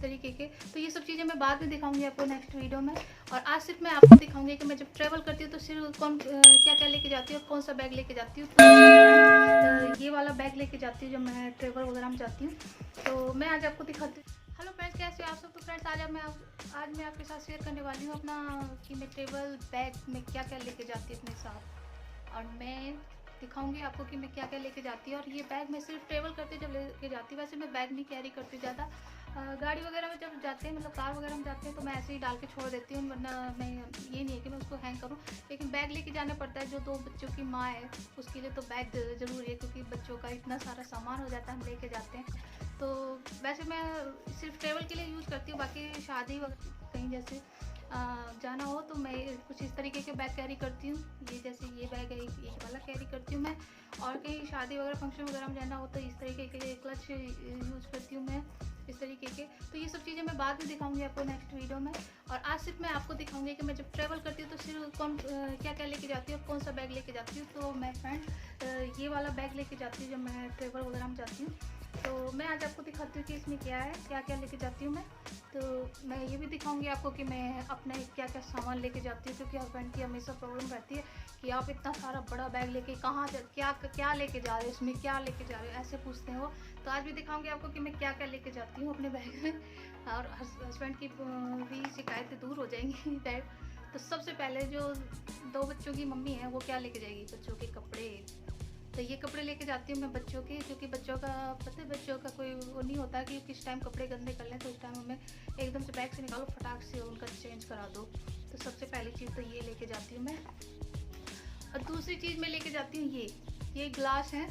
तरीके के। तो ये सब चीज़ें मैं बाद में दिखाऊंगी आपको नेक्स्ट वीडियो में। और आज सिर्फ मैं आपको दिखाऊंगी कि मैं जब ट्रैवल करती हूँ तो सिर्फ क्या क्या लेके जाती हूँ और कौन सा बैग लेके जाती हूँ। तो ये वाला बैग लेके जाती हूँ जब मैं ट्रैवल वगैरह में जाती हूँ। तो मैं आज आपको दिखाती हूँ। हेलो फ्रेंड्स, कैसे हो आप सब। तो फ्रेंड्स आज मैं आपके साथ शेयर करने वाली हूँ अपना कि मैं ट्रैवल बैग में क्या क्या लेके जाती हूँ अपने साथ। और मैं दिखाऊंगी आपको कि मैं क्या क्या लेके जाती हूँ। और ये बैग मैं सिर्फ ट्रैवल करते जब लेके जाती हूँ। वैसे मैं बैग नहीं कैरी करती ज़्यादा। गाड़ी वगैरह में जब जाते हैं, मतलब कार वगैरह में जाते हैं, तो मैं ऐसे ही डाल के छोड़ देती हूँ, वरना मैं ये नहीं है कि मैं उसको हैंग करूँ। लेकिन बैग लेके जाना पड़ता है। जो 2 बच्चों की माँ है उसके लिए तो बैग ज़रूरी है, क्योंकि बच्चों का इतना सारा सामान हो जाता है हम लेके जाते हैं। तो वैसे मैं सिर्फ ट्रैवल के लिए यूज़ करती हूँ। बाकी शादी वगैरह कहीं जैसे जाना हो तो मैं कुछ इस तरीके के बैग कैरी करती हूँ। ये जैसे ये बैग है, एक वाला कैरी करती हूँ मैं। और कहीं शादी वगैरह फंक्शन वगैरह में जाना हो तो इस तरीके के क्लच यूज़ करती हूँ मैं, इस तरीके के। तो ये सब चीज़ें मैं बाद में दिखाऊंगी आपको नेक्स्ट वीडियो में। और आज सिर्फ मैं आपको दिखाऊंगी कि मैं जब ट्रैवल करती हूँ तो सिर्फ क्या क्या लेके जाती हूँ और कौन सा बैग लेके जाती हूँ। तो मैं फ्रेंड ये वाला बैग लेके जाती हूँ जब मैं ट्रैवल वगैरह में जाती हूँ। तो मैं आज आपको दिखाती हूँ कि इसमें क्या है, क्या क्या लेके जाती हूँ मैं। तो मैं ये भी दिखाऊंगी आपको कि मैं अपने क्या क्या सामान लेके जाती हूँ, क्योंकि हस्बैंड की हमेशा प्रॉब्लम रहती है कि आप इतना सारा बड़ा बैग लेके कहाँ क्या क्या लेके जा रहे हो, इसमें क्या लेके जा रहे हो, ऐसे पूछते हैं वो। तो आज भी दिखाऊंगी आपको कि मैं क्या क्या लेके जाती हूँ अपने बैग में। और हस्बैंड की भी शिकायतें दूर हो जाएंगी बैग। तो सबसे पहले जो 2 बच्चों की मम्मी है वो क्या लेके जाएगी, बच्चों के कपड़े। तो ये कपड़े लेके जाती हूँ मैं बच्चों के, क्योंकि बच्चों का पता है, बच्चों का कोई वो नहीं होता कि किस टाइम कपड़े गंदे कर लें। तो उस टाइम हमें एकदम से बैग से निकालो, फटाक से उनका चेंज करा दो। तो सबसे पहली चीज़ तो ये लेके जाती हूँ मैं। और दूसरी चीज़ मैं लेके जाती हूँ ये ग्लास है।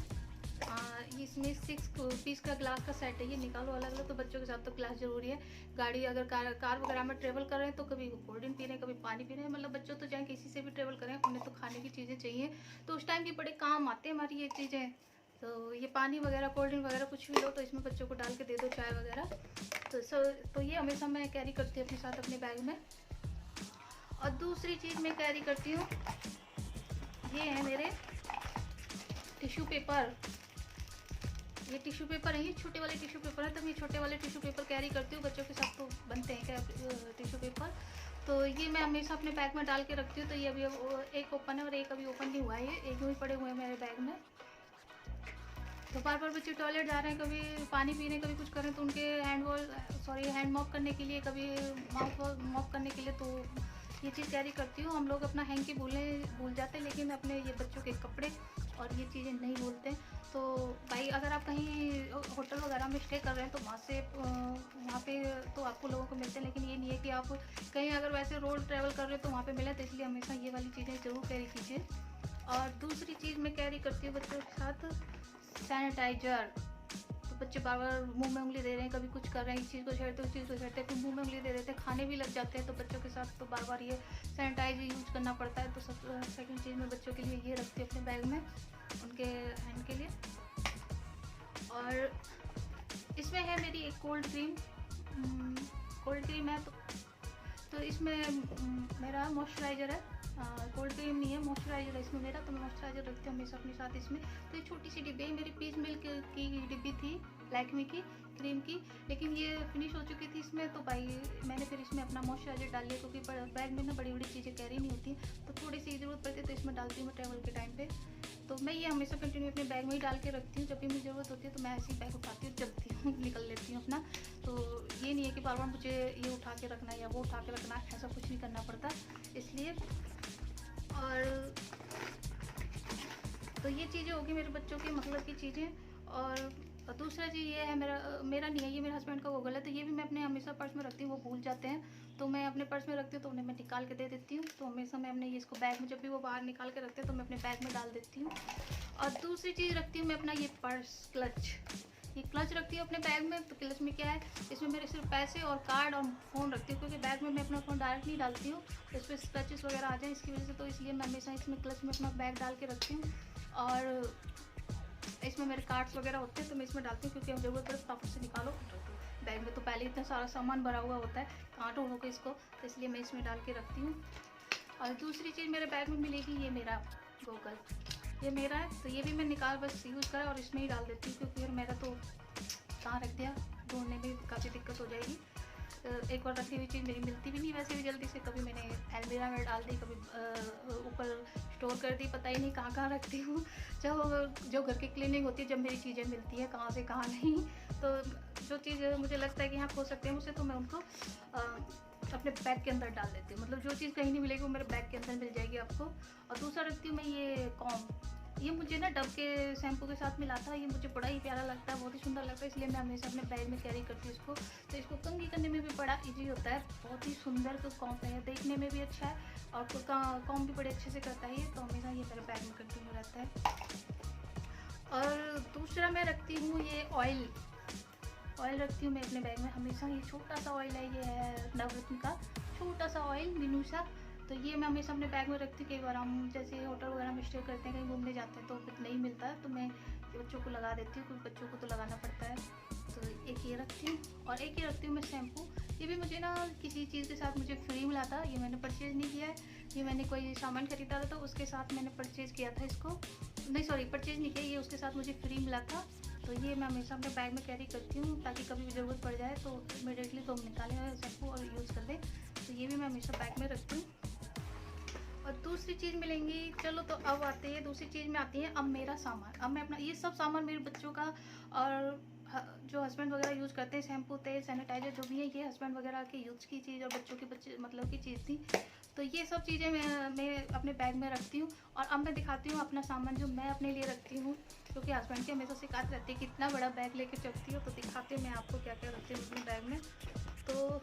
इसमें 6 पीस का ग्लास का सेट है। ये निकालो अलग अलग। तो बच्चों के साथ तो ग्लास ज़रूरी है। गाड़ी अगर कार वगैरह में ट्रेवल कर रहे हैं तो कभी कोल्ड ड्रिंक पी रहे हैं, कभी पानी पी रहे हैं, मतलब बच्चों तो चाहे किसी से भी ट्रेवल करें, उन्हें तो खाने की चीज़ें चाहिए। तो उस टाइम की बड़े काम आते हैं हमारी ये चीज़ें। तो ये पानी वगैरह, कोल्ड ड्रिंक वगैरह कुछ भी लो तो इसमें बच्चों को डाल के दे दो, चाय वगैरह। तो ये हमेशा मैं कैरी करती हूँ अपने साथ अपने बैग में। और दूसरी चीज़ मैं कैरी करती हूँ, ये है मेरे टिश्यू पेपर। ये टिश्यू पेपर है, ये छोटे वाले टिश्यू पेपर है। तो मैं छोटे वाले टिश्यू पेपर कैरी करती हूँ। बच्चों के साथ तो बनते हैं क्या टिश्यू पेपर। तो ये मैं हमेशा अपने बैग में डाल के रखती हूँ। तो ये अभी एक ओपन है और एक अभी ओपन नहीं हुआ है। ये एक ही पड़े हुए हैं मेरे बैग में। तो बार बार बच्चे टॉयलेट जा रहे हैं, कभी पानी पीने, कभी कुछ करें, तो उनके हैंड मॉप करने के लिए, कभी माउथ मॉप करने के लिए, तो ये चीज़ कैरी करती हूँ। हम लोग अपना हैंकी भूल जाते हैं, लेकिन अपने ये बच्चों के कपड़े और ये चीज़ें नहीं भूलते। तो भाई अगर आप कहीं होटल वगैरह में स्टे कर रहे हैं तो वहाँ पे तो आपको लोगों को मिलते हैं, लेकिन ये नहीं है कि आप कहीं अगर वैसे रोड ट्रैवल कर रहे हो तो वहाँ पे मिले। तो इसलिए हमेशा ये वाली चीज़ें ज़रूर कैरी कीजिए। और दूसरी चीज़ मैं कैरी करती हूँ बच्चों के साथ सैनिटाइजर। तो बच्चे बार बार मुंह में उंगली दे रहे हैं, कभी कुछ कर रहे हैं, इस चीज़ को छेड़ते उस चीज़ को छेड़ते, फिर मुंह में उंगली दे देते हैं, खाने भी लग जाते हैं। तो बच्चों के साथ तो बार बार ये सैनिटाइजर यूज करना पड़ता है। तो सेकंड चीज़ मैं बच्चों के लिए ये रखती हूँ अपने बैग में, उनके हैंड के लिए। और इसमें है मेरी एक कोल्ड क्रीम है। तो इसमें मेरा मॉइस्चराइज़र है, कोल्ड क्रीम नहीं है, मॉइस्चराइज़र है इसमें मेरा। तो मैं मॉइस्चराइज़र रखती हूँ हमेशा अपने साथ इसमें। तो ये छोटी सी डिब्बी मेरी पीस मिल्क की डिब्बी थी, लैक्मे की क्रीम की, लेकिन ये फिनिश हो चुकी थी इसमें। तो भाई मैंने फिर इसमें अपना मॉइस्चराइज़र डाल लिया, क्योंकि बैग में ना बड़ी बड़ी चीज़ें कैरी नहीं होती, तो थोड़ी सी ज़रूरत पड़ती है तो इसमें डालती हूँ मैं ट्रैवल के टाइम पे। तो मैं ये हमेशा कंटिन्यू अपने बैग में ही डाल के रखती हूँ। जब भी मुझे ज़रूरत होती है तो मैं ऐसे ही बैग उठाती हूँ, चलती हूँ, निकल लेती हूँ अपना। तो ये नहीं है कि बार बार मुझे ये उठा के रखना है या वो उठा के रखना है, ऐसा कुछ नहीं करना पड़ता इसलिए। और तो ये चीज़ें होगी मेरे बच्चों की मतलब की चीज़ें। और दूसरा चीज़ ये है, मेरा नहीं है, ये मेरे हस्बैंड का गूगल है। तो ये भी मैं अपने हमेशा पर्स में रखती हूँ, वो भूल जाते हैं तो मैं अपने पर्स में रखती हूँ, तो उन्हें मैं निकाल के दे देती हूँ। तो हमेशा मैं अपने इसको बैग में, जब भी वो बाहर निकाल के रखते हैं तो मैं अपने बैग में डाल देती हूँ। और दूसरी चीज़ रखती हूँ मैं अपना ये पर्स ये क्लच रखती हूँ अपने बैग में। तो क्लच में क्या है, इसमें मेरे सिर्फ पैसे और कार्ड और फ़ोन रखती हूँ, क्योंकि बैग में मैं अपना फ़ोन डायरेक्ट नहीं डालती हूँ, इस पर स्क्रैचेस वगैरह आ जाए इसकी वजह से। तो इसलिए मैं हमेशा इसमें क्लच में अपना बैग डाल के रखती हूँ। और इसमें मेरे कार्ड्स वगैरह होते हैं तो मैं इसमें डालती हूँ, क्योंकि अब ज़रूरत पड़े फटाफट से निकालो बैग में। तो पहले इतना सारा सामान भरा हुआ होता है, कहाँ ढूंढोगे इसको, तो इसलिए मैं इसमें डाल के रखती हूँ। और दूसरी चीज़ मेरे बैग में मिलेगी, ये मेरा गूगल, ये मेरा है। तो ये भी मैं निकाल बस यूज़ करा और इसमें ही डाल देती हूँ, क्योंकि फिर मेरा तो कहाँ रख दिया, ढूंढने में काफ़ी दिक्कत हो जाएगी। एक बार रखी हुई चीज़ मेरी मिलती भी नहीं वैसे भी जल्दी से। कभी मैंने अलमीरा में डाल दी, कभी ऊपर स्टोर कर दी, पता ही नहीं कहाँ कहाँ रखती हूँ। जो घर की क्लीनिंग होती है, जब मेरी चीज़ें मिलती है कहाँ से कहाँ नहीं, तो जो चीज़ मुझे लगता है कि यहाँ खो सकते हैं मुझसे, तो मैं उनको अपने बैग के अंदर डाल देती हूँ। मतलब जो चीज़ कहीं नहीं मिलेगी वो मेरे बैग के अंदर मिल जाएगी आपको। और दूसरा रखती हूँ मैं ये कॉम। ये मुझे ना डव के शैम्पू के साथ मिला था। ये मुझे बड़ा ही प्यारा लगता है, बहुत ही सुंदर लगता है, इसलिए मैं हमेशा अपने बैग में कैरी करती हूँ इसको। तो इसको कंघी करने में भी बड़ा इजी होता है, बहुत ही सुंदर तो कॉम्प है, देखने में भी अच्छा है और कॉम्प भी बड़े अच्छे से करता है ये। तो हमेशा ये मेरे बैग में कंटिन्यू रहता है। और दूसरा मैं रखती हूँ ये ऑयल रखती हूँ मैं अपने बैग में हमेशा। ये छोटा सा ऑयल है, ये है नवरत्न का छोटा सा ऑयल मीनू सा। तो ये मैं हमेशा अपने बैग में रखती हूँ। कई बार हम जैसे होटल वगैरह में स्टे करते हैं, कहीं घूमने जाते हैं तो कुछ नहीं मिलता है, तो मैं बच्चों को लगा देती हूँ, क्योंकि बच्चों को तो लगाना पड़ता है। तो एक ये रखती हूँ और एक ये रखती हूँ मैं शैम्पू। ये भी मुझे ना किसी चीज़ के साथ मुझे फ्री मिला था, ये मैंने परचेज़ नहीं किया है, ये मैंने कोई सामान खरीदा था तो उसके साथ मैंने परचेज़ किया था इसको। नहीं सॉरी, परचेज़ नहीं किया, ये उसके साथ मुझे फ्री मिला था। तो ये मैं हमेशा अपने बैग में कैरी करती हूँ, ताकि कभी भी ज़रूरत पड़ जाए तो इमीडिएटली तो हम निकालें शैम्पू और यूज़ कर लें। तो ये भी मैं हमेशा बैग में रखती हूँ। और दूसरी चीज़ मिलेंगी, चलो तो अब आते हैं दूसरी चीज़ में आती है अब मेरा सामान। अब मैं अपना ये सब सामान मेरे बच्चों का और जो हस्बैंड वगैरह यूज़ करते हैं, शैम्पू, तेल, सैनिटाइजर जो भी है, ये हस्बैंड वगैरह के यूज़ की चीज़ और बच्चे मतलब की चीज़ थी। तो ये सब चीज़ें मैं अपने बैग में रखती हूँ। और अब मैं दिखाती हूँ अपना सामान जो मैं अपने लिए रखती हूँ, क्योंकि हस्बैंड के हमेशा शिकायत रहती है कि इतना बड़ा बैग लेके चलती हो। तो दिखाती हूँ मैं आपको क्या क्या रखती हूँ अपने बैग में। तो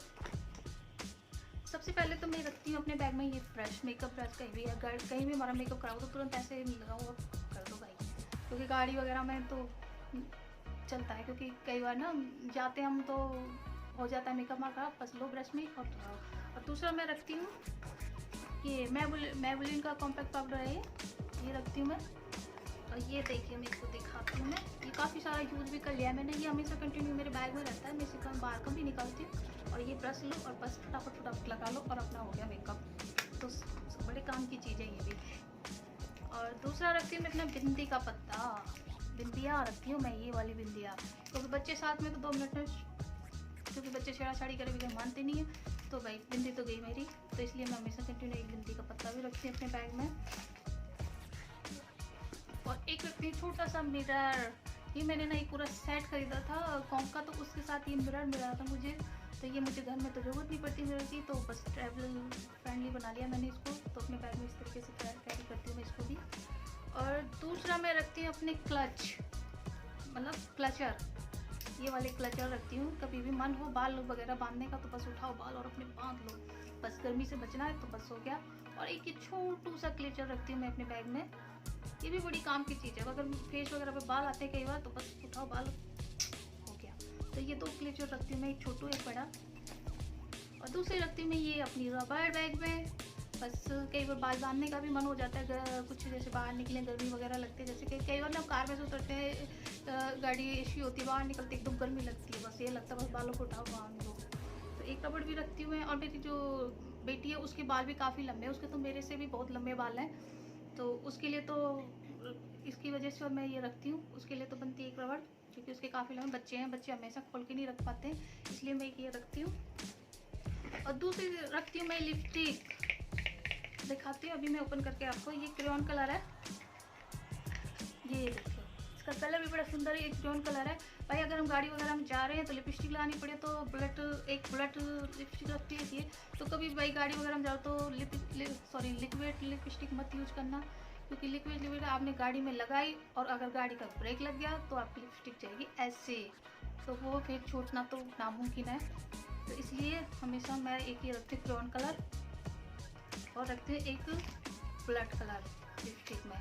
सबसे पहले तो मैं रखती हूँ अपने बैग में ये ब्रश, मेकअप ब्रश। कहीं भी अगर कहीं भी हमारा मेकअप कराओ तो तुरंत ऐसे लगाओ और कर दो भाई, क्योंकि गाड़ी वगैरह में तो चलता है, क्योंकि कई बार ना जाते हम तो हो जाता है मेकअप हमारा, बस लो ब्रश में और लगाओ। और दूसरा मैं रखती हूँ ये मैबलिन का कॉम्पैक्ट पाउडर है, ये रखती हूँ मैं। और ये देखिए मैं इसको दिखाती हूँ, मैं ये काफ़ी सारा यूज़ भी कर लिया है मैंने, ये हमेशा कंटिन्यू मेरे बैग में रहता है, मैं इसे कहीं बाहर कभी निकालती हूँ। और ये ब्रश लो और बस फटाफट लगा लो और अपना हो गया मेकअप। तो बड़े काम की चीज़ है ये भी। और दूसरा रखती हूँ मैं अपना बिंदी का पत्ता, बिंदिया रखती हूँ मैं, ये वाली बिंदिया, क्योंकि बच्चे साथ में तो 2 मिनट में, क्योंकि बच्चे छेड़ाछाड़ी करे बगैर मानते नहीं है, तो भाई बिंदी तो गई मेरी। तो इसलिए मैं हमेशा कंटिन्यू एक बिंदी का पत्ता भी रखती हूँ अपने बैग में। और एक रखती हूँ छोटा सा मिरर, ये मैंने ना एक पूरा सेट खरीदा था कॉम्प का, तो उसके साथ ये मिरर मिला था मुझे। तो ये मुझे घर में तो ज़रूरत नहीं पड़ती मिरर की, तो बस ट्रैवल फ्रेंडली बना लिया मैंने इसको। तो अपने बैग में इस तरीके से कैरी करती हूँ मैं इसको भी। और दूसरा मैं रखती हूँ अपने क्लच, मतलब क्लचर, ये वाले क्लचर रखती हूँ। कभी भी मन हो बाल वगैरह बांधने का तो बस उठाओ बाल और अपने बांध लो, बस गर्मी से बचना है तो बस हो गया। और एक ये छोटू सा क्लचर रखती हूँ मैं अपने बैग में, ये भी बड़ी काम की चीज़ है, अगर फेस वगैरह पे बाल आते हैं कई बार तो बस उठाओ बाल हो गया। तो ये 2 क्लचर रखती हूँ मैं, एक छोटू एक बड़ा। और दूसरी रखती हूँ मैं ये अपनी रबर बैग में, बस कई बार बाल बांधने का भी मन हो जाता है, कुछ जैसे बाहर निकले गर्मी वगैरह लगती है, जैसे कि कई बार ना कार में से उतरते हैं, गाड़ी एसी होती है, बाहर निकलते एकदम गर्मी लगती है, बस ये लगता है बस बालों को उठाओ बांध लो। तो एक रबड़ भी रखती हूँ मैं। और मेरी जो बेटी है उसके बाल भी काफ़ी लंबे हैं, उसके तो मेरे से भी बहुत लंबे बाल हैं, तो उसके लिए तो इसकी वजह से मैं ये रखती हूँ, उसके लिए तो बनती है एक रबड़, क्योंकि उसके काफ़ी लंबे बच्चे हैं, बच्चे हमेशा खोल के नहीं रख पाते हैं, इसलिए मैं ये रखती हूँ। और दूसरी रखती हूँ मैं लिपस्टिक, दिखाती हूँ अभी मैं ओपन करके आपको। ये क्रेयॉन कलर है, ये देखिए इसका कलर भी बड़ा सुंदर है, एक क्रेयॉन कलर है भाई। अगर हम गाड़ी वगैरह में जा रहे हैं तो लिपस्टिक लगानी पड़े तो एक बुलेट लिपस्टिक रखती है ये। तो कभी भाई गाड़ी वगैरह में जाओ तो लिक्विड लिपस्टिक मत यूज करना, क्योंकि लिक्विड आपने गाड़ी में लगाई और अगर गाड़ी का ब्रेक लग गया तो आपकी लिपस्टिक जाएगी ऐसे, तो वो फिर छूटना तो नामुमकिन है। तो इसलिए हमेशा मैं एक ही रखती हूँ क्रेयॉन कलर, और रखते हैं एक ब्लड कलर लिपस्टिक में,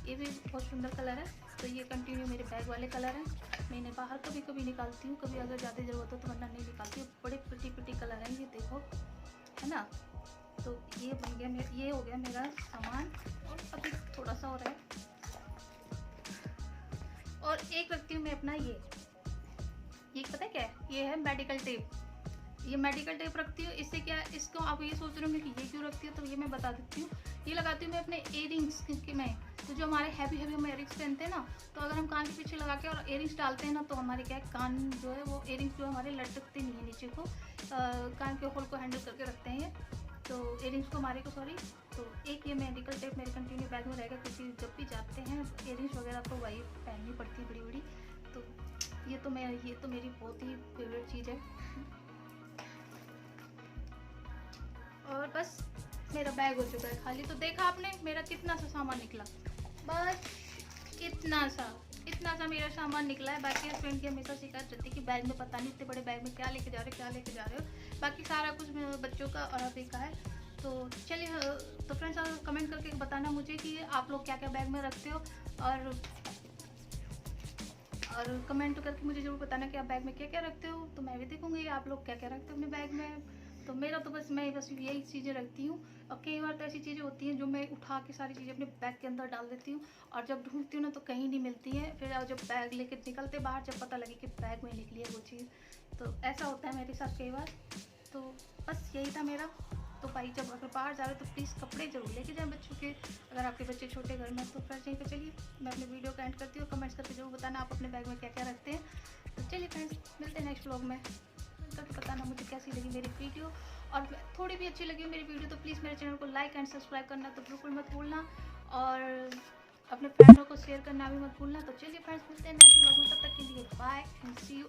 ये भी बहुत सुंदर कलर है। तो ये कंटिन्यू मेरे बैग वाले कलर हैं, मैं इन्हें बाहर कभी कभी निकालती हूँ, कभी अगर ज़्यादा ज़रूरत हो तो वरना नहीं निकालती हूँ। बड़े प्रिटी कलर हैं ये, देखो है ना। तो ये बन गया ये हो गया मेरा सामान। और अभी थोड़ा सा और है। और एक रखती हूँ मैं अपना ये पता है क्या है, ये है मेडिकल टेप। ये मेडिकल टेप रखती हूँ, इससे क्या इसको आप ये सोच रहे होंगे कि ये क्यों रखती है, तो ये मैं बता देती हूँ। ये लगाती हूँ मैं अपने इयररिंग्स में, तो जो हमारे हैवी हम इयरिंग्स पहनते हैं ना, तो अगर हम कान के पीछे लगा के और इयरिंग्स डालते हैं ना, तो हमारे क्या है, कान जो है वो इयरिंग्स जो हमारे लटकते नहीं है नीचे को, कान के होल को हैंडल करके रखते हैं ये। तो इयरिंग्स को हमारे को सॉरी, तो एक ये मेडिकल टेप मेरे कंटिन्यू बैग में रहेगा, क्योंकि जब भी जाते हैं इयरिंग्स वगैरह तो वही पहननी पड़ती है बड़ी बड़ी। तो ये तो मेरी बहुत ही फेवरेट चीज़ है। और बस मेरा बैग हो चुका है खाली। तो देखा आपने मेरा कितना सा सामान निकला, बस इतना सा मेरा सामान निकला है। बाकी फ्रेंड की हमेशा शिकायत रहती है कि बैग में पता नहीं इतने बड़े बैग में क्या लेके जा रहे हो। बाकी सारा कुछ बच्चों का और अभी का है। तो चलिए, तो फ्रेंड्स कमेंट करके बताना मुझे कि आप लोग क्या क्या बैग में रखते हो, और कमेंट करके मुझे ज़रूर बताना कि आप बैग में क्या क्या रखते हो। तो मैं भी देखूँगी आप लोग क्या क्या रखते हो अपने बैग में। तो मेरा तो मैं बस यही चीज़ें रखती हूँ। और कई बार तो ऐसी चीज़ें होती हैं जो मैं उठा के सारी चीज़ें अपने बैग के अंदर डाल देती हूँ, और जब ढूंढती हूँ ना तो कहीं नहीं मिलती है। फिर जब बैग लेके निकलते बाहर, जब पता लगे कि बैग में निकली है वो चीज़। तो ऐसा होता है मेरे साथ कई बार। तो बस यही था मेरा। तो भाई जब अगर बाहर जा रहे हो तो प्लीज़ कपड़े जरूर लेके जाएं बच्चों के, अगर आपके बच्चे छोटे घर में। तो फ्रेंड्स यहीं पे चलिए मैं अपने वीडियो का एंड करती हूँ। कमेंट्स करके जरूर बताना आप अपने बैग में क्या क्या रखते हैं। तो चलिए फ्रेंड्स, मिलते हैं नेक्स्ट व्लॉग में। करके बताना मुझे कैसी लगी मेरी वीडियो, और थोड़ी भी अच्छी लगी मेरी वीडियो तो प्लीज़ मेरे चैनल को लाइक एंड सब्सक्राइब करना तो बिल्कुल मत भूलना, और अपने फ्रेंडों को शेयर करना भी मत भूलना। तो चलिए फ्रेंड्स, मिलते हैं नेक्स्ट व्लॉग में, तब तक के लिए बाय एंड सी यू।